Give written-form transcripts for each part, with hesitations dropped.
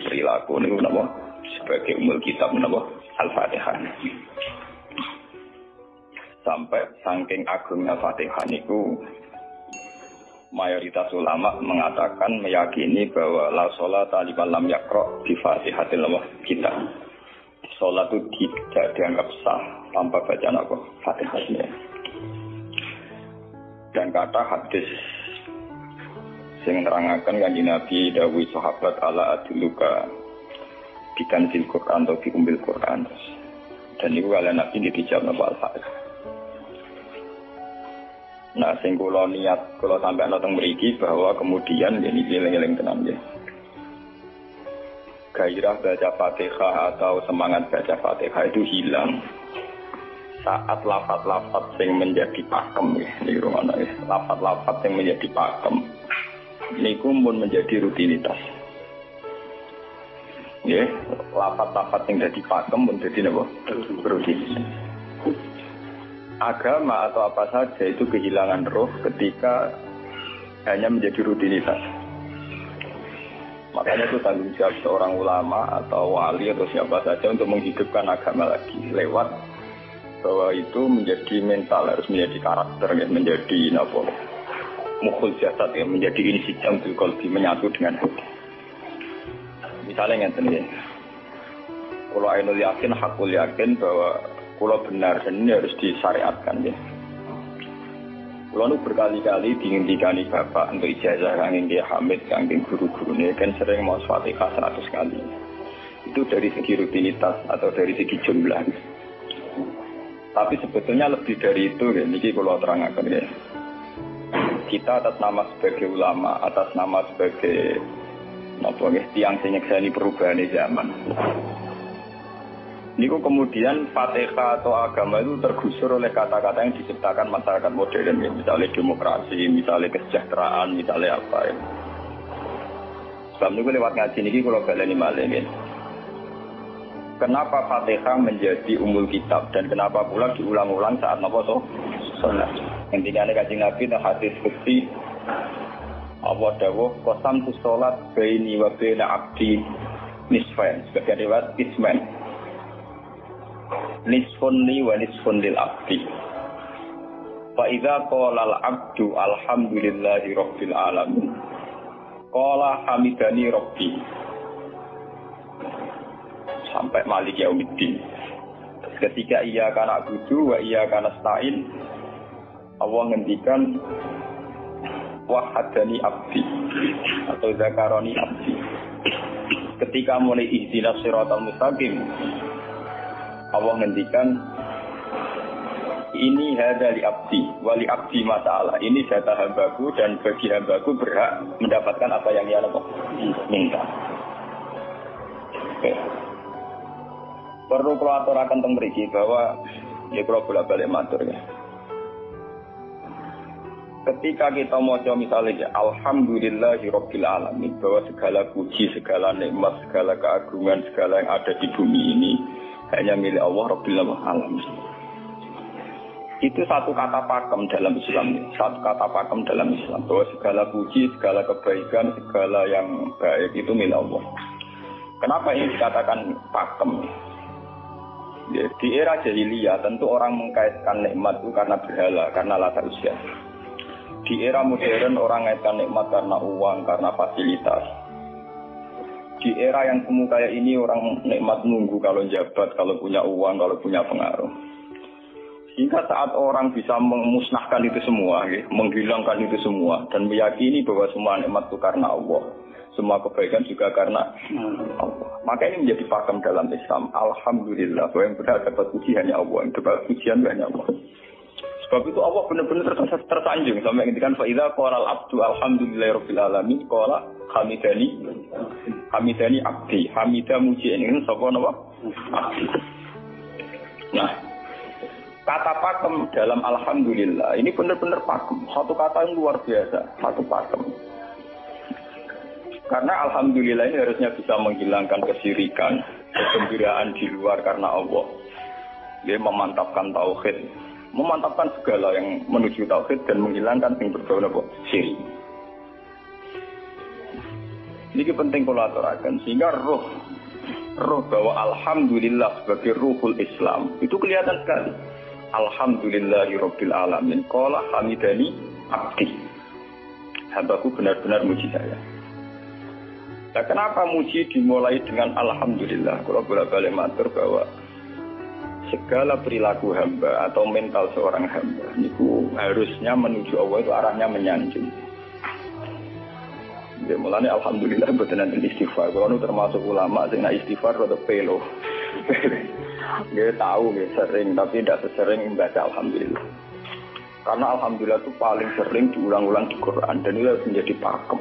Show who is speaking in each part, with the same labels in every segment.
Speaker 1: perilaku niku napa sebagai umul kitab napa Al-Fatihah. Sampai saking agungnya Fatihah niku mayoritas ulama mengatakan meyakini bahwa la sholata liman lam yaqra bi Fatihatil kitab. Salat itu tidak dianggap sah tanpa bacaan apa Fatihahnya. Dan kata hadis sing nerangaken Kanjeng Nabi dawuh sahabat ala adluka bikanzil Quran atau bi umbil Quran. Dan itu kala Nabi dijawab napa Al-Fatihah. Nah, sing kula niat kula sampeyan teng mriki bahwa kemudian ini eling-eling tenan nggih. Gairah baca Fatihah atau semangat baca Fatihah itu hilang saat lafaz-lafaz yang menjadi pakem ya, niku ngono ya. Lafaz-lafaz yang menjadi pakem niku pun menjadi rutinitas. Nggih, lafaz-lafaz yang jadi pakem pun jadi napa? Rutinitas. Agama atau apa saja itu kehilangan roh ketika hanya menjadi rutinitas. Makanya itu tanggung jawab seorang ulama atau wali atau siapa saja untuk menghidupkan agama lagi lewat bahwa itu menjadi mental, harus menjadi karakter, ya, menjadi mukhul jasad, ya, menjadi insijam bil qalbi, menyatu dengan hati. Misalnya ngeten ya, kalau ainul yakin, hakul yakin bahwa kalau benar dan ini harus disyariatkan ya. Kalau nu berkali-kali dihentikan bapak untuk ijazah kangge Kiai Hamid, kangge guru-gurune kan sering mau Fatihah 100 kali. Itu dari segi rutinitas atau dari segi jumlah. Tapi sebetulnya lebih dari itu ya, niki kalau terangkan ya. Kita atas nama sebagai ulama, atas nama sebagai tiang sing nyekseni perubahan zaman. Niku kemudian Fatihah atau agama itu tergusur oleh kata-kata yang diciptakan masyarakat modern ya. Misalnya demokrasi, misalnya kesejahteraan, misalnya apa ya. Sebab niku lewat ngaji niki kalau baleni malih ya. Kenapa Fatihah menjadi umul kitab dan kenapa pula diulang-ulang saat napa salat. Intinya Kanjeng Nabi dan hadis qudsi Allah dawuh qasam tu salat baini wa baina abdi nisfain sebagai riwayat isman. Nisfun li wa nisfun lil abdi. Fa idza qala al abdu alhamdulillahi rabbil alamin. Qala hamidani rabbi. Sampai malik yaumiddin. Ketika ia kana abudu wa ia kana stain, Allah ngendikan wahadani abdi atau zakaroni abdi. Ketika mulai ihdinas siratal mustaqim, Allah ngendikan ini hadali abdi wali abdi masalah. Ini data hambaku dan bagi hambaku berhak mendapatkan apa yang ia minta. Okay. Perlu kalau aturakan teng mriki bahwa ya kalau bolak-balik matur ya. Ketika kita maca misalnya alhamdulillahirabbil alamin, bahwa segala puji, segala nikmat, segala keagungan, segala yang ada di bumi ini hanya milik Allah Rabbil Alamin. Itu satu kata pakem dalam Islam, satu kata pakem dalam Islam bahwa segala puji, segala kebaikan, segala yang baik itu milik Allah. Kenapa ini dikatakan pakem? Ya, di era jahiliyah tentu orang mengkaitkan nikmat itu karena berhala, karena latar usia. Di era modern orang mengaitkan nikmat karena uang, karena fasilitas. Di era yang semu kayak ini orang nikmat nunggu kalau jabat, kalau punya uang, kalau punya pengaruh. Sehingga saat orang bisa memusnahkan itu semua, ya, menghilangkan itu semua dan meyakini bahwa semua nikmat itu karena Allah, semua kebaikan juga karena Allah. Maka ini menjadi pakem dalam Islam. Alhamdulillah bahwa yang benar dapat puji hanya Allah, yang dapat pujian hanya Allah. Sebab itu Allah benar-benar tersanjung sampai ngendikan fa idza qala al-abdu alhamdulillahirabbil alamin qala hamidani abdi. Hamidah muji ini sapa napa? Abdi. Nah, kata pakem dalam alhamdulillah ini benar-benar pakem. Satu kata yang luar biasa, satu pakem. Karena alhamdulillah ini harusnya bisa menghilangkan kesyirikan, kegembiraan di luar karena Allah. Dia memantapkan tauhid, memantapkan segala yang menuju tauhid dan menghilangkan yang berbau syirik. Ini penting kula aturaken sehingga roh bahwa alhamdulillah sebagai ruhul Islam itu kelihatan sekali. Alhamdulillahirabbil alamin. Qala hamidani abdi. Hambaku benar-benar muji saya. Nah, kenapa muji dimulai dengan alhamdulillah? Kalau bolak-balik matur bahwa segala perilaku hamba atau mental seorang hamba itu harusnya menuju Allah itu arahnya menyanjung. Ya mulanya alhamdulillah betenan istighfar. Kalau termasuk ulama sing istighfar atau pelo. Dia tahu dia sering tapi tidak sesering membaca alhamdulillah. Karena alhamdulillah itu paling sering diulang-ulang di Quran dan itu menjadi pakem.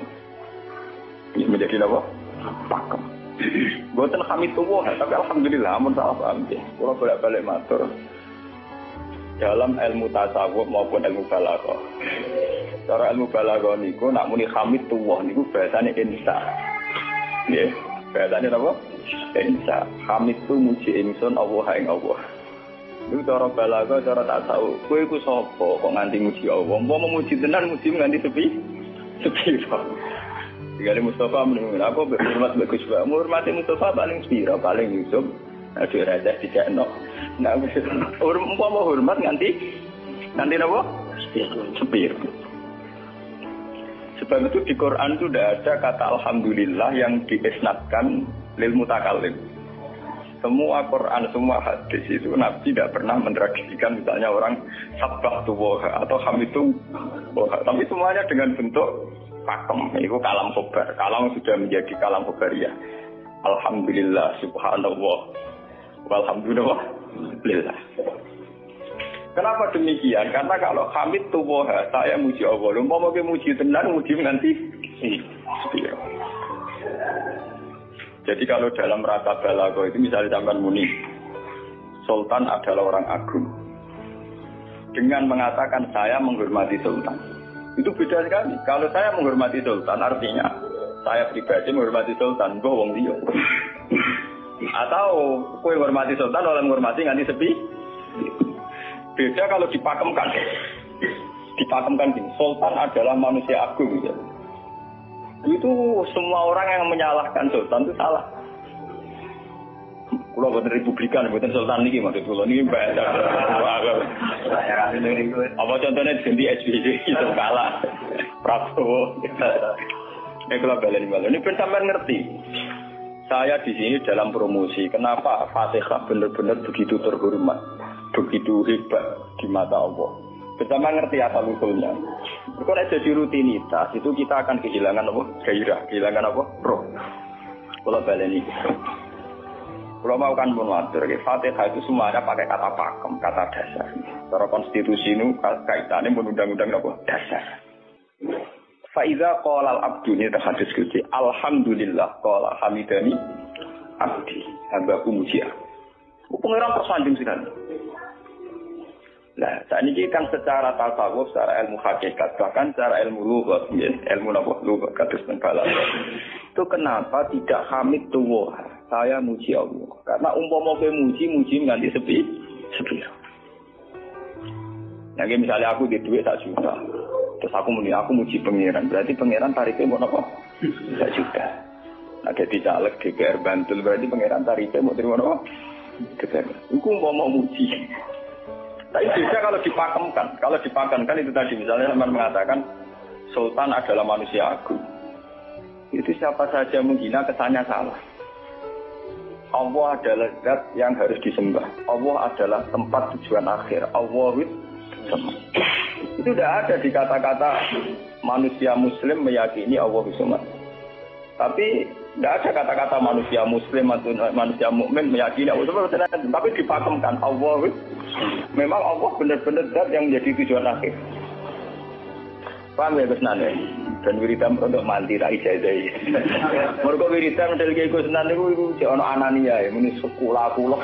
Speaker 1: Menjadi apa? Pakem. Bukan hamidullah tapi alhamdulillah amun salah paham ya. Kalau bolak-balik matur dalam ilmu tasawuf maupun ilmu balaghah. Cara ilmu balaghah niku nak muni hamidullah niku bahasane insa. Nggih, bahasane apa? Insa. Hamid itu muji ingsun Allah ing Allah. Itu cara balaghah, cara tasawuf. Kowe iku sapa kok nganti muji Allah? Mau memuji tenan muji nganti sepi. Jika Mustafa menurut aku berhormat bagus juga. Menghormati Mustafa paling spira, paling Yusuf. Aduh raja tidak enak. Nah, mau hormat nganti apa? Sepir. Sebab itu di Quran itu tidak ada kata alhamdulillah yang diisnadkan lil mutakallim. Semua Quran, semua hadis itu Nabi tidak pernah mentradisikan misalnya orang sabbahtu wa atau hamidu wa. Tapi semuanya dengan bentuk pakem. Itu kalam khobar. Kalam sudah menjadi kalam khobariyah. Alhamdulillah, subhanallah, walhamdulillah. Kenapa demikian? Karena kalau hamid tuwoha, saya muji Allah. Mau muji tenan, muji nanti. Jadi kalau dalam rata balaghah itu misalnya zaman muni, Sultan adalah orang agung. Dengan mengatakan saya menghormati Sultan. Itu beda sekali. Kalau saya menghormati Sultan artinya saya pribadi menghormati Sultan, gue wong liya. Atau kowe menghormati Sultan oleh menghormati nganti sepi. Beda kalau dipakemkan. Dipakemkan gini, Sultan adalah manusia agung gitu. Itu semua orang yang menyalahkan Sultan itu salah. Kalau buatan Republikan, buatan Sultan ini maksud kalau ini bahasa apa contohnya ganti SBY itu kalah Prabowo. Kalau balik ini sampai ngerti. Saya di sini dalam promosi. Kenapa Fatihah benar-benar begitu terhormat, begitu hebat di mata Allah. Bersama ngerti asal usulnya. Kalau jadi rutinitas itu kita akan kehilangan apa? Gairah, kehilangan apa? Roh. Kalau balik ini. Kalau mau kan pun wajar, Fatihah itu semuanya pakai kata pakem, kata dasar. Secara konstitusi itu kaitannya menundang-undang apa? Dasar. Faiza qala al-abdu ini terhadis kunci. Alhamdulillah qala hamidani abdi. Hambaku muji aku. Pengeran tersanjung sekali. Nah, saat ini kan secara tasawuf, secara ilmu hakikat, bahkan secara ilmu lughat, ya, ilmu lughat kados teng balaghah. Itu kenapa tidak hamid tuwah? Saya muji Allah. Karena umpama kowe muji nganti sepi. Nah, misalnya aku di duit 1 juta. Terus aku muji pangeran. Berarti pangeran tarifnya mau apa? 1 juta. Nah, jadi caleg DPR Bantul berarti pangeran tarifnya mau terima apa? Aku mau muji. Tapi beda kalau dipakemkan. Kalau dipakemkan itu tadi misalnya teman mengatakan Sultan adalah manusia agung. Itu siapa saja menghina kesannya salah. Allah adalah zat yang harus disembah. Allah adalah tempat tujuan akhir. Allah itu tidak ada di kata-kata manusia Muslim meyakini Allah Subhanahu. Tapi tidak ada kata-kata manusia Muslim atau manusia mukmin meyakini Allah Subhanahu. Tapi dipakemkan Allah. Memang Allah benar-benar zat yang menjadi tujuan akhir. Paham ya Gus Nane? Dan wiridan untuk mandi ra ijazah. Mergo wiridan model iki Gus Nane iku ono anania ya, muni sekolah kula.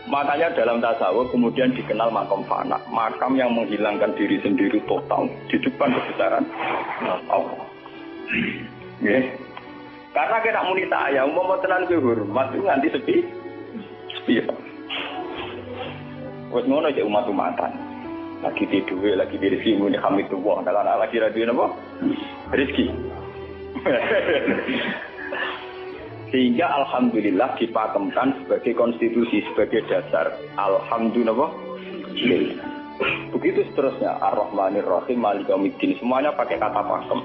Speaker 1: Makanya dalam tasawuf kemudian dikenal makam fana, makam yang menghilangkan diri sendiri total di depan kebesaran Allah. Nggih. Karena kita muni saya, umpama tenan ke hormat itu nganti sepi. Wes ngono cek umat-umatan. Lagi tidur, lagi rezeki muni hamidullah, dalan lagi radio napa? Rezeki. Sehingga alhamdulillah dipakemkan sebagai konstitusi, sebagai dasar. Alhamdulillah. Begitu seterusnya. Ar-Rahmanir Rahim, Maliki Yaumiddin. Semuanya pakai kata pakem.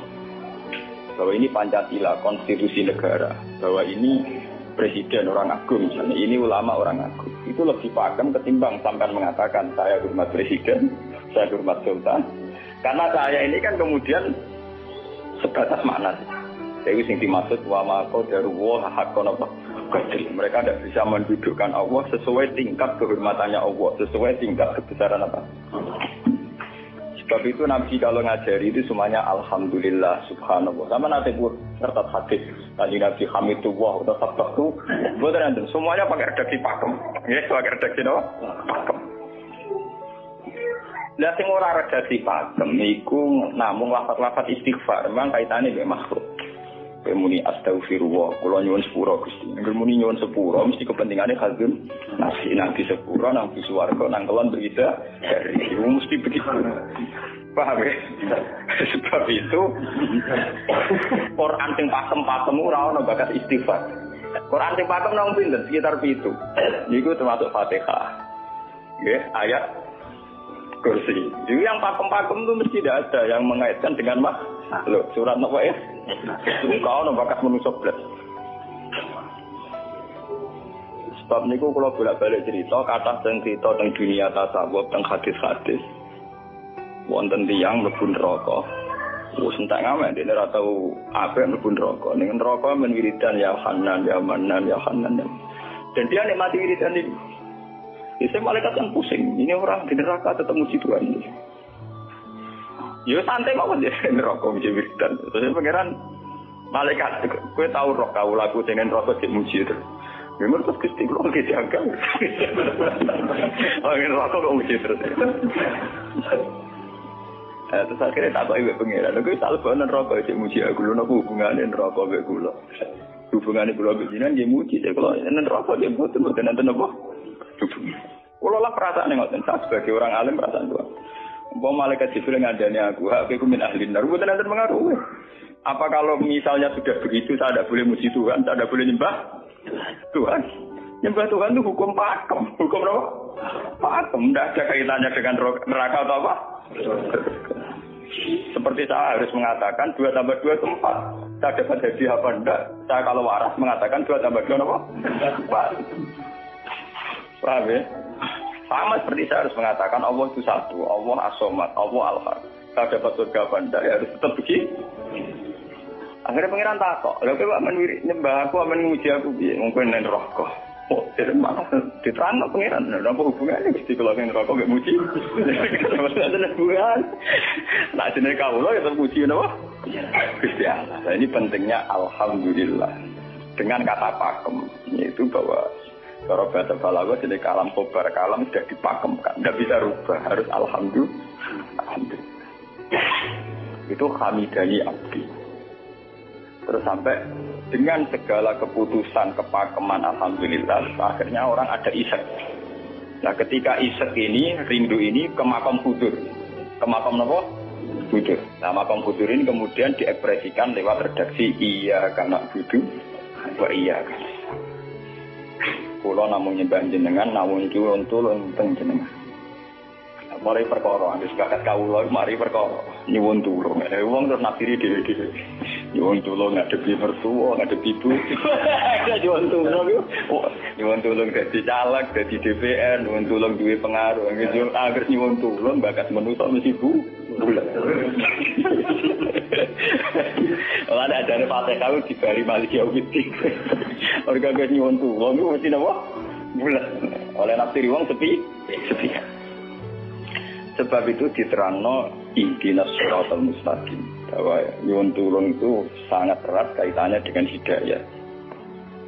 Speaker 1: Bahwa ini Pancasila, konstitusi negara. Bahwa ini presiden orang agung misalnya. Ini ulama orang agung. Itu lebih pakem ketimbang sampai mengatakan saya hormat presiden, saya hormat sultan. Karena saya ini kan kemudian sebatas makna. Jadi yang dimaksud wa ma qadarullah haqqan qadri. Mereka tidak bisa mendudukkan Allah sesuai tingkat kehormatannya Allah, sesuai tingkat kebesaran apa. Sebab itu Nabi kalau ngajari itu semuanya alhamdulillah subhanallah. Sama nanti pun serta hadis tadi Nabi hamidullah atau sabtu, bukan nanti semuanya pakai redaksi pakem. Ya, pakai redaksi apa? Pakem. Lah sing ora redaksi pakem iku namung lafaz-lafaz istighfar, memang kaitane dengan makhluk. Muni astaghfirullah, kula nyuwun sepura Gusti. Nek muni nyuwun sepura mesti kepentingane hazun nasi nanti sepura nang swarga nang kelon berita dari itu mesti begitu. Paham ya? Sebab itu Quran sing pakem-pakem ora ono bakat istighfar. Quran sing pakem nang pinten sekitar 7. Niku termasuk Fatihah. Nggih, ayat kursi. Jadi yang pakem-pakem itu mesti tidak ada yang mengaitkan dengan makhluk. Surat apa ya? Kau nak bakat manusia belas. Sebab niku kalau bolak-balik cerita, kata cerita tentang dunia tasawuf, tentang hadis-hadis. Wonten tiyang mlebu neraka. Wis entek ngamen dene ora tau apa mlebu neraka. Ning neraka men wiridan ya Hanan ya Manan ya Hanan. Dan dia nikmati wiridan itu. Bisa malaikat kan pusing. Ini orang di neraka tetap muji Tuhan. Ya santai mawon ya neraka muji wiridan. Terus pangeran malaikat kowe tau roh kau lagu dengan neraka sik muji terus. Memang terus Gusti kula iki diangkat. Oh neraka kok muji terus. Terus akhirnya tak kok ibu pangeran. Kowe tak lebon neraka sik muji aku lho napa hubungane neraka mek kula. Hubungane kula bejinan nggih muji sik kula neraka nggih mboten nenten apa. Kalau lah perasaan yang ngoten, saya sebagai orang alim perasaan Tuhan. Umpama malaikat Jibril ngandani aku min ahli nar, bukan nanti mengaruh. Apa kalau misalnya sudah begitu, saya tidak boleh muji Tuhan, saya tidak boleh nyembah Tuhan. Nyembah Tuhan itu hukum pakem, hukum apa? Pakem, tidak ada kaitannya dengan neraka atau apa. Seperti saya harus mengatakan 2 tambah 2 itu 4. Saya dapat hadiah apa enggak? Saya kalau waras mengatakan 2 tambah 2 apa? 4. Paham ya? Sama seperti saya harus mengatakan Allah itu satu, Allah as-somad, Allah al-haq. Saya dapat surga apa enggak, ya harus tetap begitu. Akhirnya pengiran takok, lalu kalau aman nyembah aku, aman nguji aku, mungkin yang rokok. Oh, jadi malah diterang pengiran, apa hubungannya? Mesti kalau yang rokok gak muji. Maksudnya ada hubungan. Nah, jenis kaulah ya terpuji, apa? Gusti Allah. Nah, ini pentingnya Alhamdulillah. Dengan kata pakem, yaitu bahwa cara bahasa balaghah jadi kalam khobar, kalam sudah dipakemkan, tidak bisa rubah, harus alhamdulillah. Itu hamidani abdi. Terus sampai dengan segala keputusan kepakeman alhamdulillah, akhirnya orang ada isek. Nah ketika isek ini, rindu ini ke makam hudur. Ke makam apa? Hudur. Nah makam hudur ini kemudian diekspresikan lewat redaksi iya kana budu wa iya kana. Kula namung nyembah jenengan, namung nyuwun tulung teng jenengan. Mari perkara, wis bakat kawula mari perkara nyuwun tulung. Wong terus nafsiri dhewe-dhewe. Nyuwun tulung ngadepi mertua, ngadepi ibu. Nyuwun tulung yo. Nyuwun tulung dadi caleg, dadi DPR, nyuwun tulung duwe pengaruh. Nggih, agar nyuwun tulung bakat manusa mesti bu. Ora ada Fatihah di bari Maliki Yaumiddin. Orga gak nyuwun tulung iku mesti napa? Bulat. Oleh nafsiri wong sepi. Sebab itu diterangno ihdinas siratal mustaqim. Bahwa nyuwun tulung itu sangat erat kaitannya dengan hidayah.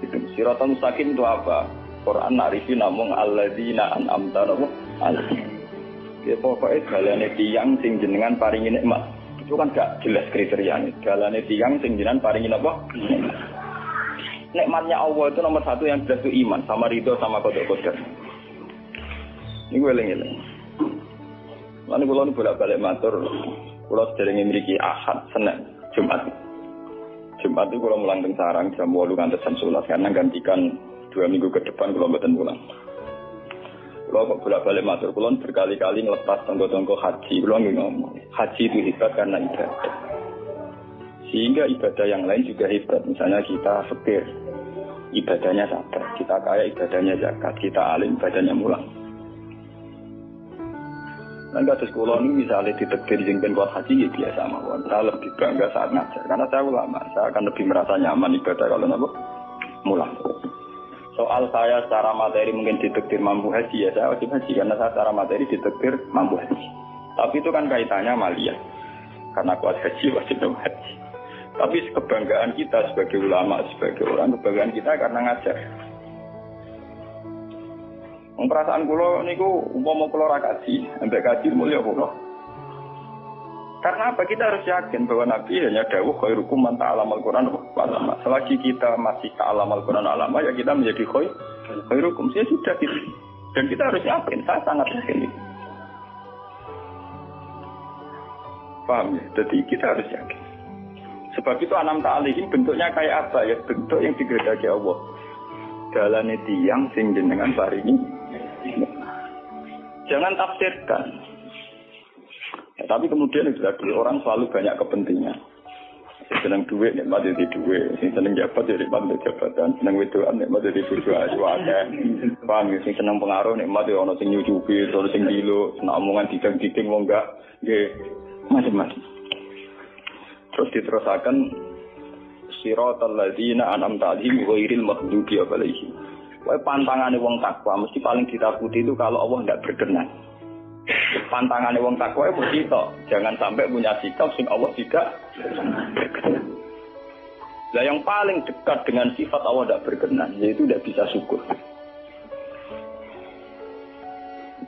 Speaker 1: Itu siratal mustaqim itu apa? Quran narifi namung alladzina an'amta alaihim. Ya pokoknya galane tiyang sing jenengan paringi nikmat. Itu kan gak jelas kriterianya. Galane tiyang sing jenengan paringi apa? Nikmatnya Allah itu nomor 1 yang jelas itu iman sama ridho sama qada. Ini gue eling-eling. Lan kula bolak-balik matur, kula sederenge mriki Ahad, Senin, Jumat. Jumat itu kalau mulang teng sarang jam 8 ngantos jam 11 karena gantikan 2 minggu ke depan kalau mboten mulang. Kalau kok bolak-balik matur kulon berkali-kali ngelepas tonggo-tonggo haji, kulon ngomong haji itu hebat karena ibadah. Sehingga ibadah yang lain juga hebat. Misalnya kita fikir, ibadahnya sabar, kita kaya ibadahnya zakat, kita alim ibadahnya mulang. Dan kasus kulon ini misalnya ditekdir jengben kuat haji ya biasa mawon. Saya lebih bangga saat ngajar karena saya ulama, saya akan lebih merasa nyaman ibadah kalau napa mulang. Soal saya secara materi mungkin ditekdir mampu haji ya saya wajib haji karena saya secara materi ditekdir mampu haji. Tapi itu kan kaitannya maliyah. Karena kuat haji wajib haji. Tapi kebanggaan kita sebagai ulama, sebagai orang, kebanggaan kita karena ngajar. Perasaan kula niku umpama kula ra kaji, ambek kaji mulya kula. Karena apa? Kita harus yakin bahwa Nabi hanya dawuh khairukum man ta'allama al-Qur'an wa 'allama. Selagi kita masih ta'allama al-Qur'an wa 'allama ya kita menjadi khairukum. Ya sudah gitu. Dan kita harus yakin, saya sangat yakin itu. Paham ya? Jadi kita harus yakin. Sebab itu anam ta'alihim bentuknya kayak apa ya? Bentuk yang digedaki Allah. Dalane tiyang sing jenengan paringi. Jangan tafsirkan. Ya, tapi kemudian orang selalu banyak kepentingan. Senang duit, nikmat jadi duit. Senang jabat, jadi nikmat jabatan. Senang wedoan, nikmat jadi berjuang. Paham ya? Senang pengaruh, nikmat ya ono sing nyucupi, ono sing dilo, senang omongan didang-diding, mau enggak, macam-macam. Terus diterusakan siratal ladzina an'amta 'alaihim ghairil maghdubi 'alaihim. Wae pantangane wong takwa mesti paling ditakuti itu kalau Allah tidak berkenan. Pantangane wong takwa mesti tok, jangan sampai punya sikap sing Allah tidak berkenan. Lah yang paling dekat dengan sifat Allah tidak berkenan yaitu tidak bisa syukur.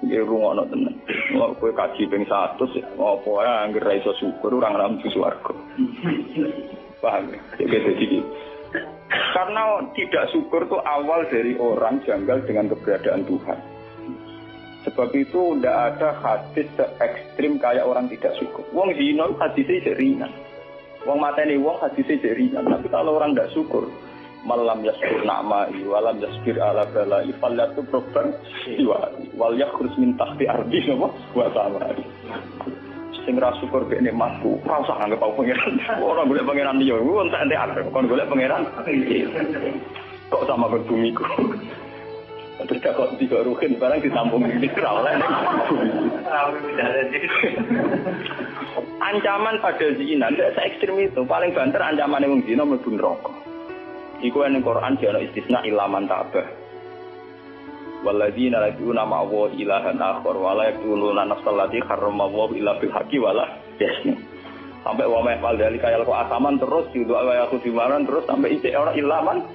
Speaker 1: Ya rungono tenan. Mau kowe kaji ping 100 apa ae anggere ra iso syukur ora ngampu swarga. Paham ya? Jadi karena tidak syukur itu awal dari orang janggal dengan keberadaan Tuhan. Sebab itu tidak ada hadis se-ekstrim kayak orang tidak syukur. Wong zina hadisnya ringan. Wong mateni wong hadisnya ringan. Tapi kalau orang tidak syukur, malam yaskur na'ma'i walam yasbir ala bala'i fallatu proban siwa'i wal yakhruj min tahti ardi wa samari. Sing ra syukur be nikmatku, ora usah anggap aku pangeran. Ora golek pangeran liya, ku entek arep kon golek pangeran. Kok sama karo bumiku. Terus kok tiga ruhin barang ditampung di ora oleh. Ancaman pada zina ndak se-ekstrem itu, paling banter ancamane wong zina mlebu neraka. Iku ning Quran jane istisna ilaman tabah. Walladzina la yu'minuna ma'a ilahan akhar wa la yaquluna nafsal lati harramallahu illa bil haqqi wa la yasni. Sampai wa ma fal dalika yalqa asaman terus yudu wa yaqu dimaran terus sampai isih ora ilaman.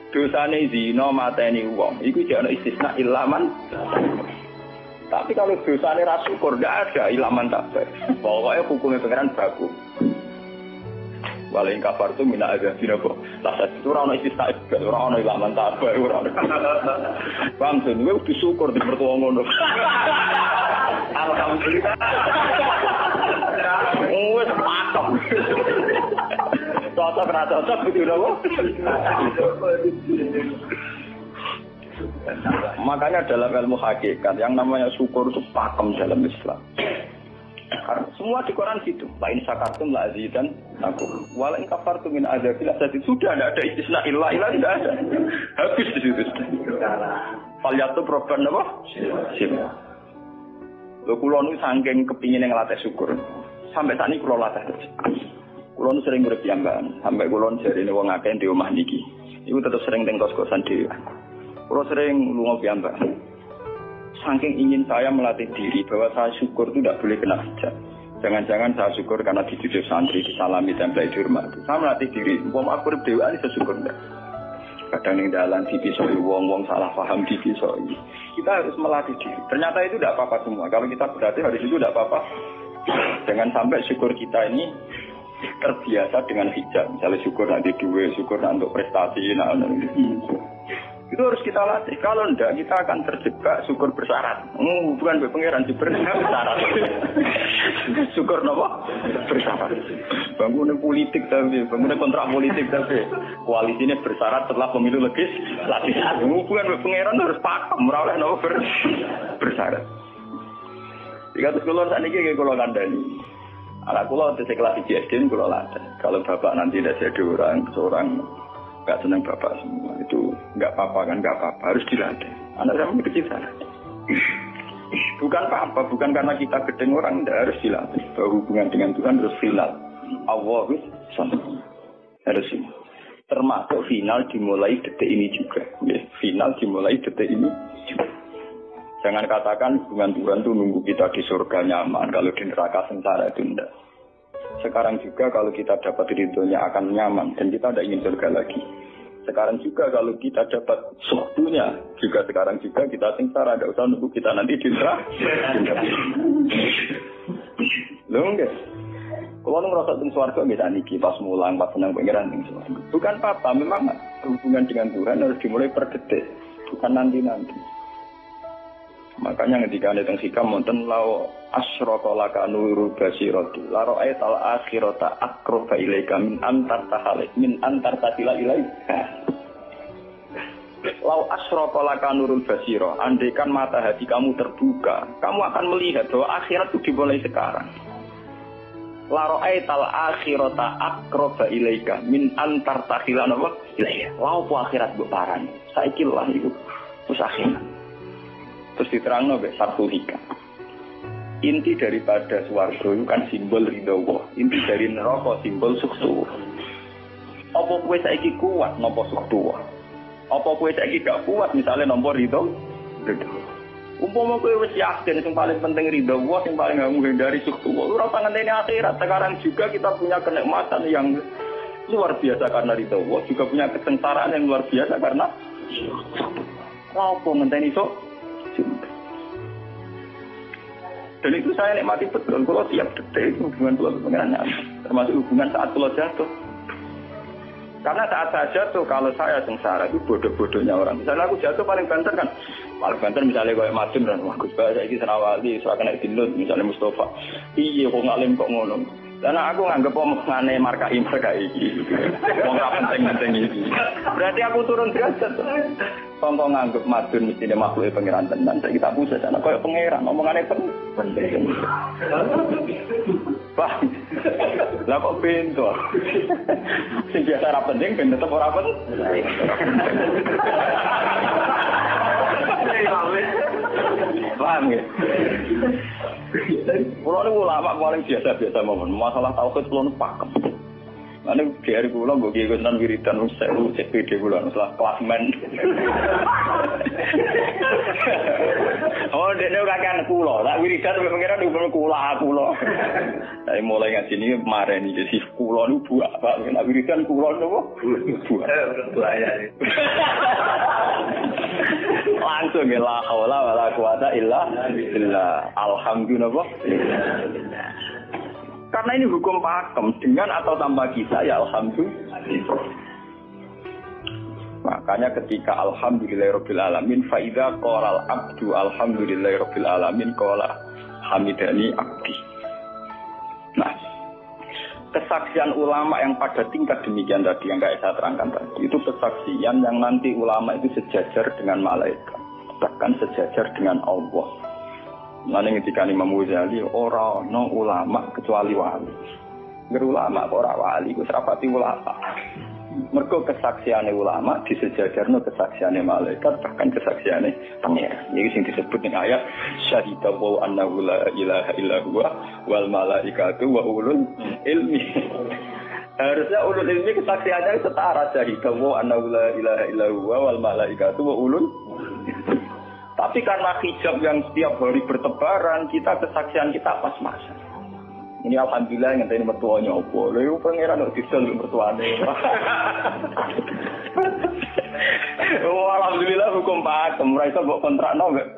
Speaker 1: Dosane zina mateni wong iku jek ana istisna ilaman. Tapi kalau dosane ra syukur ndak ada ilaman tabah. Pokoke hukume pangeran baku. Walain kafar tu mina agak tidak kok. Lah itu orang istisna ibad, orang ilaman tabah, orang. Paham tu, gue udah syukur di mertua ngono. Alhamdulillah. Gue sepatok. Cocok rata cocok begitu loh. Makanya dalam ilmu hakikat yang namanya syukur itu pakem dalam Islam. Semua di Quran gitu. Lain sakartum la azidan aku. Walain kafartum min adzabil azab. Sudah tidak ada istisna illa tidak ada. Habis di situ. Falyatu proban apa? Sip. Lho kula nu saking kepingin ngelatih syukur. Sampai saat ini kula latih terus. Kula nu sering urip piyambakan. Sampai kula jarine wong akeh di omah niki. Iku tetep sering teng kos-kosan dhewe. Kula sering lunga piyambakan. Saking ingin saya melatih diri bahwa saya syukur itu tidak boleh kena hijab. Jangan-jangan saya syukur karena dididik santri, disalami, tempel, dihormati. Saya melatih diri. Wong aku berdewa ini saya syukur enggak. Kadang yang dalam dipisoi, wong salah paham dipisoi. Kita harus melatih diri. Ternyata itu tidak apa-apa semua. Kalau kita berarti hari itu tidak apa-apa. Jangan sampai syukur kita ini terbiasa dengan hijab. Misalnya syukur nanti duit, syukur untuk prestasi. Itu harus kita latih. Kalau enggak, kita akan terjebak syukur bersyarat. Bukan pangeran bersyarat. Syukur apa? Bersyarat. Bangunan politik tapi, bangunan kontrak politik tapi. Koalisinya bersyarat setelah pemilu legislatif. Bukan pangeran harus pakem, merawat apa bersyarat. Jika terus kalau saat ini kalau kandani, anak kalau di kelas IJSD kalau latih. Kalau bapak nanti tidak jadi seorang nggak senang bapak semua itu nggak apa-apa kan, nggak apa-apa, harus dilatih. Anak saya kecil sana. Bukan apa-apa, bukan karena kita gedeng orang, tidak harus dilatih. Bahwa hubungan dengan Tuhan harus final. Allah harus final. Termasuk final dimulai detik ini juga. Final dimulai detik ini juga. Jangan katakan hubungan Tuhan itu nunggu kita di surga nyaman, kalau di neraka sengsara itu tidak. Sekarang juga kalau kita dapat ridhonya akan nyaman dan kita tidak ingin surga lagi. Sekarang juga kalau kita dapat suhdunya, juga sekarang juga kita sengsara, tidak usah nunggu kita nanti di neraka. Loh enggak? Kalau ngerasa di surga bisa niki pas mulang, pas senang pengiran di surga. Bukan apa-apa, memang hubungan dengan Tuhan harus dimulai per detik, bukan nanti-nanti. Makanya ketika ada yang hikam wonten lau asyraka laka nuru basirati la ra'aital akhirata aqraba ilaika min antar tahalik min antar tasila ilaika. Lau asyraka laka nurul basira, andaikan mata hati kamu terbuka, kamu akan melihat bahwa akhirat itu dimulai sekarang. La ra'aital akhirata aqraba ilaika min antar tasila ilaika. Lau po akhirat mbok parani. Saiki lah iku wis akhirat. Terus diterangno mbek Sarhul Hikam. Inti daripada swarga itu kan simbol ridho Allah. Inti dari neraka simbol sukses. Apa kowe saiki kuat nampa sukses? Apa kowe saiki gak kuat misalnya nampa ridho? Umpama kowe wis yakin sing paling penting ridho Allah, sing paling gak menghindari sukses. Ora usah ngenteni akhirat. Sekarang juga kita punya kenikmatan yang luar biasa karena ridho Allah, juga punya kesengsaraan yang luar biasa karena apa ngenteni sok? Dan itu saya nikmati betul. Kalau tiap detik hubungan Tuhan dengan termasuk hubungan saat Tuhan jatuh. Karena saat saya jatuh, kalau saya sengsara itu bodoh-bodohnya orang. Misalnya aku jatuh paling banter kan, paling banter misalnya kayak Madun dan wah Gus Bah saya ini Senawali, saya kena dinut misalnya Mustafa. Iya kok ngalim kok ngono. Karena aku nganggep omongane markai iki. Wong ora penting-penting iki. Berarti aku turun derajat. Kok nganggep Madun mestine makhluk pangeran tenan. Saiki tak pusat ana koyo pangeran omongane penting. Wah. Lah kok bento. Sing biasa ora penting ben tetep ora penting. Paham ya? Pulau ini ulama paling biasa-biasa mohon. Masalah tauhid pulau ini pakem. Nanti di hari pulau gue kira-kira wiridan saya CPD pulau masalah klasmen. Oh dia ni kakek pulau. Tak wiridan sampai pengira di pulau. Dari mulai ngaji ni kemarin ni jadi pulau ni buat apa? Nak wiridan pulau ni apa? Buat ya. Langsung ya la haula wala quwata illa billah. Alhamdulillah. Karena ini hukum pakem dengan atau tanpa kita ya alhamdulillah. Makanya ketika alhamdulillahirabbil alamin fa idza qala al-abdu alhamdulillahirabbil alamin qala hamidani abdi. Nah, kesaksian ulama yang pada tingkat demikian tadi yang kayak saya terangkan tadi itu kesaksian yang nanti ulama itu sejajar dengan malaikat, bahkan sejajar dengan Allah. Nanti ketika Imam Ghazali orang no ulama kecuali wali, ulama orang wali itu serapati ulama. Mergo kesaksiane ulama disejajarno kesaksiane malaikat bahkan kesaksiane pangeran. Iki sing disebut ning ayat syahidallahu annahu la ilaha illa huwa wal malaikatu wa ulul ilmi. Harusnya ulul ilmi kesaksiannya setara syahidallahu annahu la ilaha illa huwa wal malaikatu wa ulul. Tapi karena hijab yang setiap hari bertebaran, kita kesaksian kita pas-pasan. Ini alhamdulillah ngenteni mertuanya opo. Lha iku pangeran kok disel mertuane. Oh alhamdulillah hukum pakem, ora iso mbok kontrakno mbek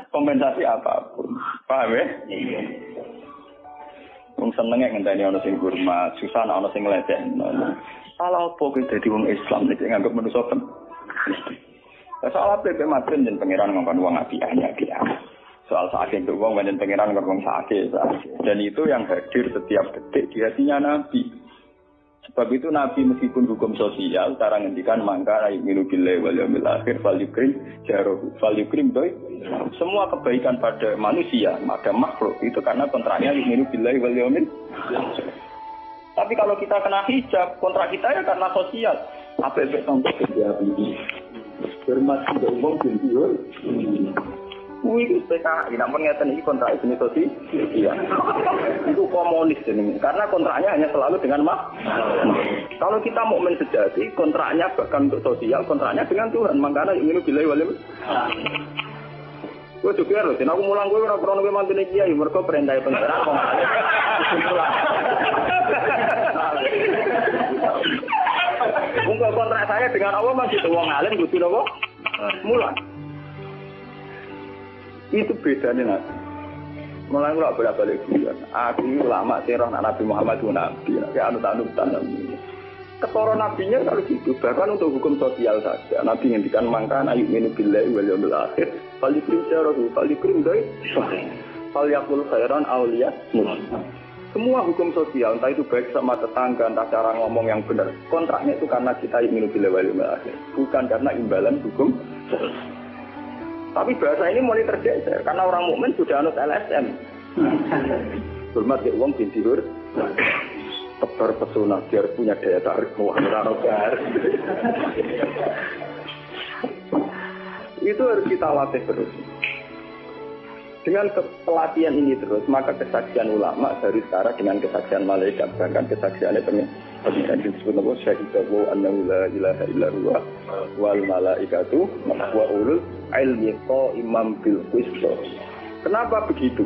Speaker 1: kompensasi apapun. Paham ya? Iya. Wong senenge ngenteni ana sing hormat, susah ana sing ngledekno. Salah opo kuwi dadi wong Islam nek nganggep manusa Soal apa materi dan pangeran ngomong uang apiannya dia. Soal sakit itu uang dan pangeran ngomong sakit. Dan itu yang hadir setiap detik di hatinya Nabi. Sebab itu Nabi meskipun hukum sosial, cara ngendikan mangka minu billahi wal yaumil akhir fal yukrim doi. Semua kebaikan pada manusia, pada makhluk itu karena kontraknya minu billahi wal yaumil akhir. Tapi kalau kita kena hijab, kontrak kita ya karena sosial. Apa efek contoh kerja ini? Hormat sudah umum jujur. Wih, PKI, namun ngeten ini kontrak jenis sosial. Itu komunis ini, karena kontraknya hanya selalu dengan Kalau kita mukmin sejati, kontraknya bahkan untuk sosial, kontraknya dengan Tuhan. Makanya ini bilai walim. Gue juga loh, aku mulang gue orang-orang gue mantu kiai, mereka perintah pengeran. Untuk kontrak saya dengan Allah masih tuang alim, gue sudah kok mulang. Itu bedanya Nabi. Mulai nggak bolak-balik bulan. Aku lama terang Nabi Muhammad itu Nabi. Kayak anut-anutan Nabi. Ketoro Nabinya kalau gitu. Bahkan untuk hukum sosial saja. Nabi ngendikan mangkan ayuk minu billahi wal yaumil akhir. Falikrim syarahu. Falikrim doi. Falyakul khairan awliya. Semua hukum sosial, entah itu baik sama tetangga, entah cara ngomong yang benar. Kontraknya itu karena kita ayuk minu billahi wal yaumil akhir. Bukan karena imbalan hukum sosial. Tapi bahasa ini mulai tergeser karena orang mukmin sudah anut LSM. Hormat ya uang binti hur. Tebar pesona biar punya daya tarik muar. Itu harus kita latih terus. Dengan pelatihan ini terus, maka kesaksian ulama dari sekarang dengan kesaksian malaikat, bahkan kesaksian pengiran disebut nama syahidahu annahu la ilaha illa huwa wal malaikatu wa ulul ilmi qaiman bil qist. Kenapa begitu?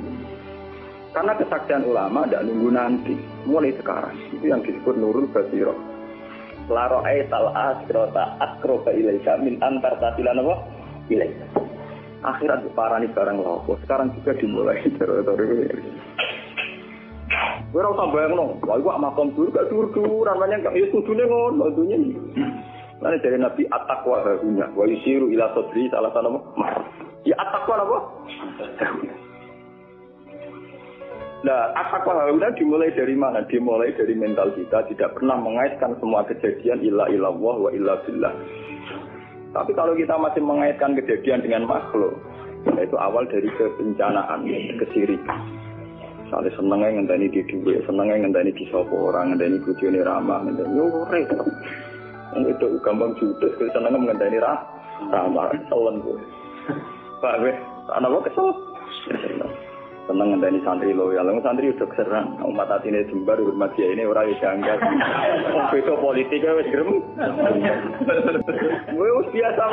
Speaker 1: Karena kesaksian ulama tidak nunggu nanti, mulai sekarang. Itu yang disebut nurul basirah. La ra'aital asrata akroba ilaika min antar tasilan apa? Ilaika. Akhirat parani barang lopo. Sekarang juga dimulai dari gue rasa bayang wah gua makom dulu gak dur namanya gak ya kudune ngono dunya iki. Lan dari Nabi at-taqwa harunya wa yusiru ila sadri salah satu ya at-taqwa apa? Nah, at-taqwa harunya dimulai dari mana? Dimulai dari mental kita tidak pernah mengaitkan semua kejadian illa illallah wa illa billah. Tapi kalau kita masih mengaitkan kejadian dengan makhluk, itu awal dari kebencanaan, kesirikan. Misalnya senengnya ngenteni di duit, senengnya ngenteni di sopo orang, ngenteni bujone ramah, ngenteni yo repot. Itu gampang judes, senengnya ngenteni ramah, telan gue. Pak gue, anak gue kesel. Seneng ngenteni santri loyal, santri udah keserang. Umat atine jembar hormat dia ini orang yang janggal. Itu politiknya wis grem. Gue biasa.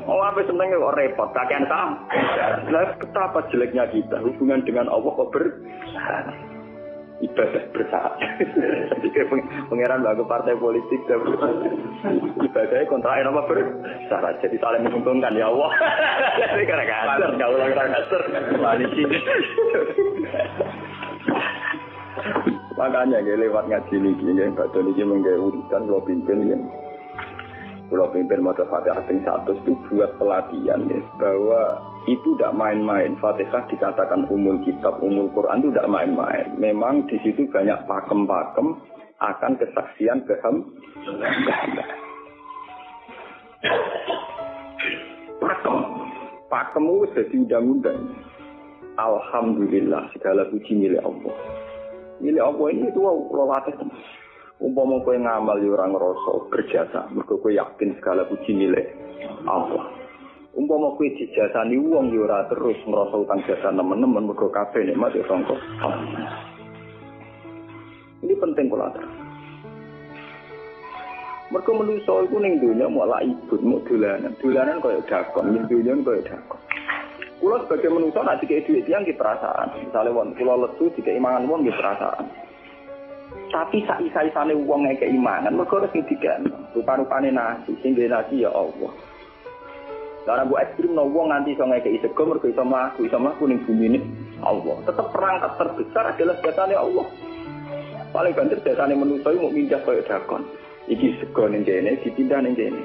Speaker 1: Apa seneng kok repot, kakean sam. Lah betapa jeleknya kita hubungan dengan Allah kok ibadah bersaat. Jadi pangeran bagi partai politik ibadahnya kontrain apa bersyarat. Jadi saling menguntungkan ya Allah. Jadi kadang-kadang kalau kadang-kadang koalisi. Makanya lewat ngaji ini, Mbak Doni ini menggawe urusan lo pimpin ya. Kalau pimpin mata Fatihah 1 itu buat pelatihan ya, bahwa itu tidak main-main. Fatihah dikatakan umul kitab, umul Quran itu tidak main-main. Memang di situ banyak pakem-pakem akan kesaksian pakem itu jadi undang-undang. Alhamdulillah segala puji milik Allah. Milik Allah ini itu lo latih. Umpama kowe ngamal yo ora ngrasa berjasa, mergo kowe yakin segala puji milik Allah. Umpama kowe dijasani wong yo ora terus ngrasa utang jasa nemen-nemen mergo kabeh nikmat yo sangka Allah. Ini penting kula atur. Mergo manusa iku ning donya malah ibut muk dolanan. Dolanan koyo dakon, ning donya koyo dakon. Kula sebagai manusa nek dikek dhuwit tiyang ki perasaan. Misale wong kula lesu dikek imangan wong ki perasaan. Tapi saisa-isane wong ngekek imangan mergo harus didikan. Rupa-rupane nasi, sing nasi ya Allah. Lah bu ekstrim no wong nganti iso ngekeki sego mergo iso mlaku ning bumi ini Allah. Tetap perangkat terbesar adalah jasane Allah. Paling banter jasane manusa mau mindah koyo dakon. Iki sego ning kene dipindah ning kene.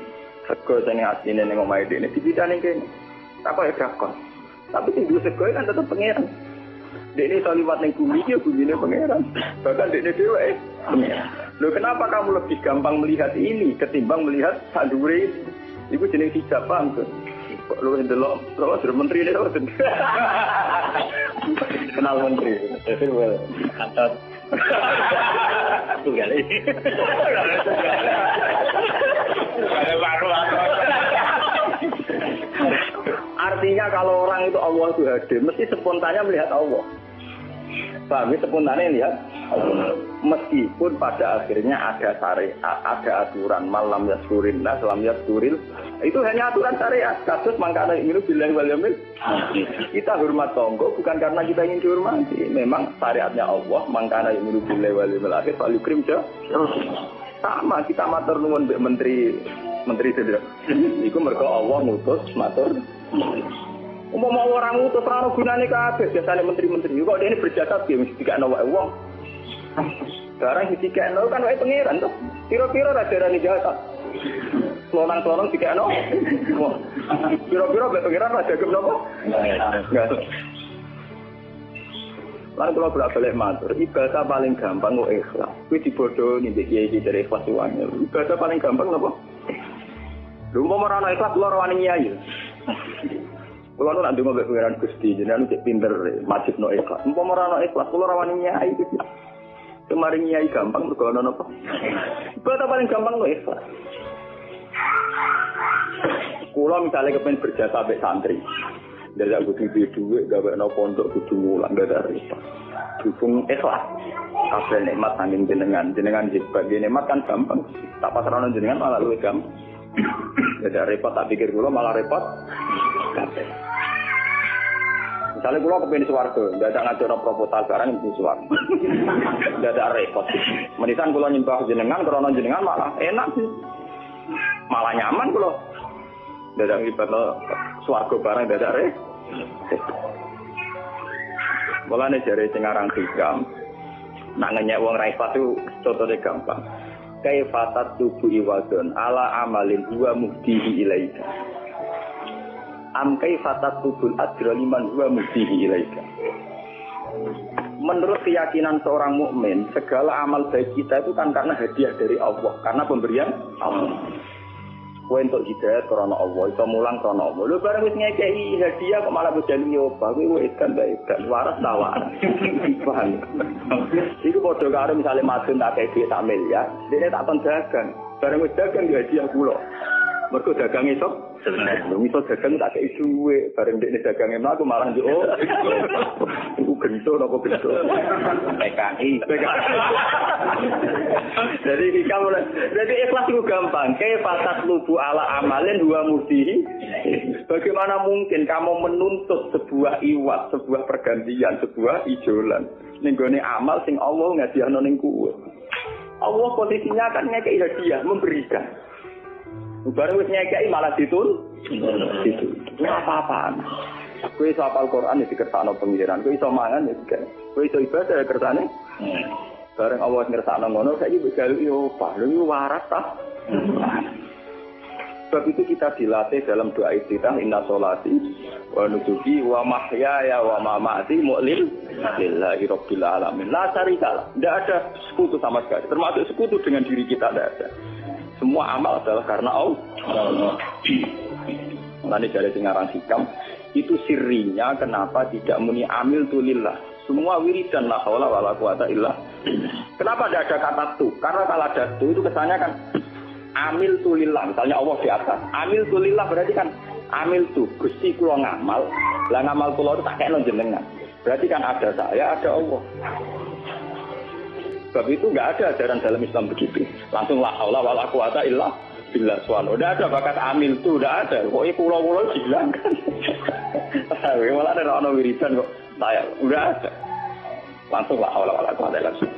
Speaker 1: Sego sing asline ning omahe dene dipitane kene. Tak kok gakon. Tapi sing duwe sego kan tetep pangeran. Dene iso liwat ning bumi iki bumine pangeran. Bahkan dene dhewe pangeran. Lho kenapa kamu lebih gampang melihat ini ketimbang melihat sadure ini? Iku jeneng hijab paham tuh. Kok lu ndelok terus menteri ini terus. Kenal menteri. Kantor. Tunggal ini. Artinya kalau orang itu Allah itu hadir, mesti spontannya melihat Allah. Paham ya, spontannya lihat Allah. Meskipun pada akhirnya ada syariat, ada aturan malam yaskurin nas, lam yaskuril. Itu hanya aturan syariat. Kasus mangkana ini bilang wal yaumil. Kita hormat tonggo bukan karena kita ingin dihormati. Memang syariatnya Allah mangkana ini bilang wal yaumil akhir paling krim sama kita matur nuwun mbek menteri sedherek. Iku mergo Allah ngutus matur. Umpama orang ngutus ora gunane kabeh biasane menteri-menteri. Kok dene berjasa piye mesti dikakno wae wong. Barang dikakno kan wae pangeran to. Kira-kira ra darani jasa. Selonang-selonang dikakno. Kira-kira mbek pangeran ra dagem napa? Enggak. Lan kula bolak-balik matur, ibadah paling gampang kok ikhlas. Kuwi dibodohi mbek kiai iki dari ikhlas wae. Ibadah paling gampang napa? Lha umpama ora ana ikhlas kula ora wani nyai. Kula ora ndonga mbek pangeran Gusti, jenengan cek pinter majibno ikhlas. Umpama ora ana ikhlas kula ora wani nyai iki. Kemarin nyai gampang mergo ana napa? Ibadah paling gampang kok ikhlas. Kula misalnya kepen berjasa mbek santri. Dadak kudu duwe gawekno pondok kudu mulang dadak repot. Dukung ikhlas. Kabeh nikmat saking jenengan sebagai nikmat kan gampang. Tak pasrahno jenengan malah luwih gampang. Dadak repot tak pikir kula malah repot. Kabeh. Misalnya kula kepengin swarga, dadak ngajono proposal barang ibu swarga. Dadak repot. Menisan kula nyembah jenengan krana jenengan malah enak sih. Malah nyaman kula. Dadak ibadah swarga barang dadak repot. Mulane jare sing aran hikam nak ngenyek wong ra ikhlas itu contone gampang. Kaifatat tubu iwadon ala amalin huwa muhdihi ilaika. Am kaifatat tubul ajra liman huwa muhdihi ilaika. Menurut keyakinan seorang mukmin, segala amal baik kita itu kan karena hadiah dari Allah, karena pemberian Allah. Kowe entuk hidayah karena Allah, iso mulang karena Allah. Lho bareng wis ngekeki hadiah kok malah bojane nyoba, kowe wis kan bae waras tawar. Paham. Iku padha karo misale madun tak kei dhuwit sak miliar, dene tak kon dagang. Bareng wis dagang hadiah kula. Mergo dagang iso sebenarnya iso dagang tak kei dhuwit, bareng dekne dagang emang aku malah yo. Iku gento napa gento. PKI. Jadi ikhlas itu gampang. Kaifatat lubu ala amalin huwa muhdihi. Bagaimana mungkin kamu menuntut sebuah iwat, sebuah pergantian, sebuah ijolan ning gone amal sing Allah ngadihno ning kuwe. Allah posisinya kan ngekeki hadiah, memberikan. Bareng wis ngekeki malah ditun. Itu apa-apaan. Kowe iso hafal Quran ya dikersakno pengiran, kowe iso mangan ya dikek. Kowe iso ibadah ya kersane. Bareng Allah ngersakno ngono saiki wis galu yo apa? Lho waras ta. Sebab itu kita dilatih dalam doa iftitah inna sholati wa nusuki wa mahyaya wa mamati lillahi rabbil alamin. La syarika. Tidak ada sekutu sama sekali. Termasuk sekutu dengan diri kita tidak ada. Semua amal adalah karena Allah. Nanti dari singaran hikam itu sirinya kenapa tidak muni amil tulillah. Semua wiridan la haula wala quwata illa. Kenapa tidak ada kata tu? Karena kalau ada tu itu kesannya kan amil tulillah. Misalnya Allah di atas. Amil tulillah berarti kan amil tu Gusti kula ngamal. Lah ngamal kula itu tak kena jenengan. Berarti kan ada saya, ada Allah. Sebab itu enggak ada ajaran dalam Islam begitu. Langsung la haula wala quwata illa billah subhanahu. Udah ada bakat amil tu, udah ada. Pokoknya kula-kula dihilangkan. Malah ada ono wiridan kok. Saya udah ada. Langsung la haula wala quwata illa billah.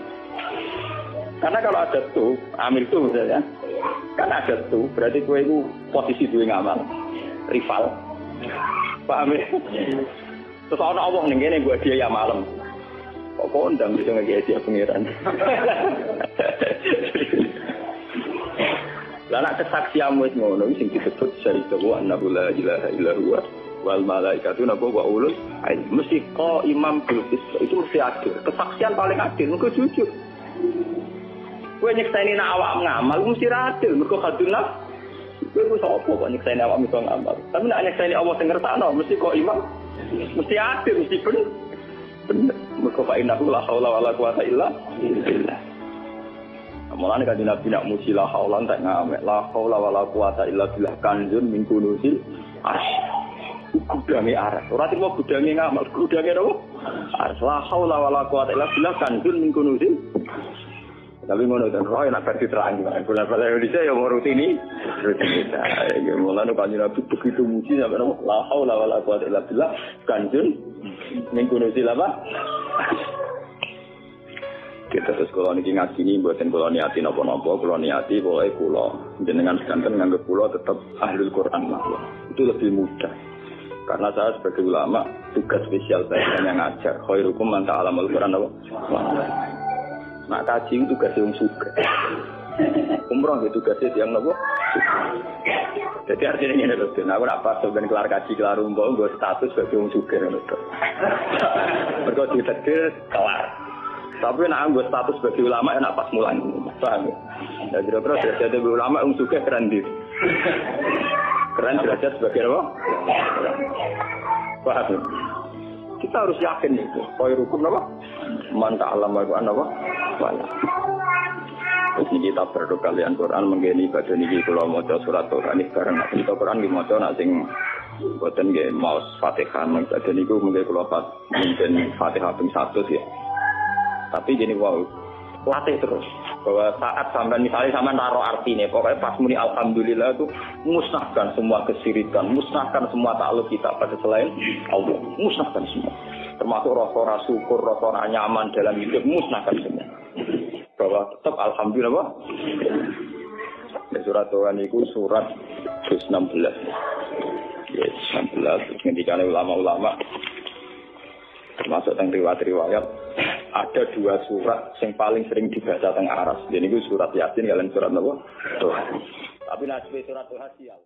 Speaker 1: Karena kalau ada tuh, amil tuh misalnya, kan ada tuh, berarti kowe itu posisi duwe ngamal, rival. Paham ya? Terus ana Allah ning kene buat dia ya malam. Kok kondang bisa ngeki dia pengiran. Lah nek kesaksianmu wis ngono sing disebut syahidallahu annahu la ilaha illa huwa wal malaikatu wa ulul ilmi mesti kok imam bil itu mesti adil. Kesaksian paling adil mergo jujur. Kowe nyekseni nek awak ngamal mesti adil mergo kadunlah. Kowe wis apa kok nyekseni awak mesti ngamal. Tapi nek nyekseni Allah sing ngersakno mesti kok imam mesti adil mesti bener. Mergo fa inna la haula wala quwata illa billah. Mulane kan Nabi nak muji la haula tak ngamek la haula wala quwata illa billah kanjun min kunusil asy. Gudange aras. Ora timo gudange ngamal, gudange apa? Aras la haula wala quwata illa billah kanjun min kunusil. Tapi ngono ten roe nak versi terang kan. Bola-bola Indonesia ya mau rutini. Ya mulane kan Nabi begitu muji sampai la haula wala quwata illa billah kanjun min kunusil apa? Kita terus kalau niki ngaji ini buatin kalau niati nopo-nopo, kalau niati boleh kulo jenengan sekanten nganggep kulo tetap ahlul Quran lah. Itu lebih mudah. Karena saya sebagai ulama tugas spesial saya hanya ngajar. Khairukum man ta'allamul Quran apa? Nak kaji itu tugas yang suka. Umroh itu tugasnya yang nopo. Jadi artinya ini loh. Nah, aku nak pas sebenarnya kelar kaji kelar umroh, gue status sebagai yang suka loh. Berkau ditetir kelar. Tapi nak anggo status sebagai ulama enak pas mulan. Paham ya? Ya kira-kira derajat sebagai ulama juga keren dir. Keren derajat sebagai apa? Paham ya? Kita harus yakin itu. Khairukum apa? Man ta'allama al-Qur'an apa? Wala. Terus kita berdoa kalian Quran menggeni ibadah niki kula maca surat Quran iki bareng nek kita Quran nggih maca nek sing boten nggih maos Fatihah ibadah niku mengke kula mungkin Fatihah ping 100 ya. Tapi gini wow, latih terus. Bahwa saat sampai misalnya sampai taruh artinya, pokoknya pas muni alhamdulillah itu musnahkan semua kesirikan, musnahkan semua takluk kita pada selain Allah, musnahkan semua. Termasuk rasa syukur, rasa nyaman dalam hidup, musnahkan semua. Bahwa tetap alhamdulillah apa? Di surat Tuhan itu surat 16. Yes, 16. Ketika ulama-ulama termasuk tentang riwayat ada 2 surat yang paling sering dibaca teng aras. Jadi itu surat Yasin kalian surat apa? Tuhan. Tapi nasib surat Tuhan sial.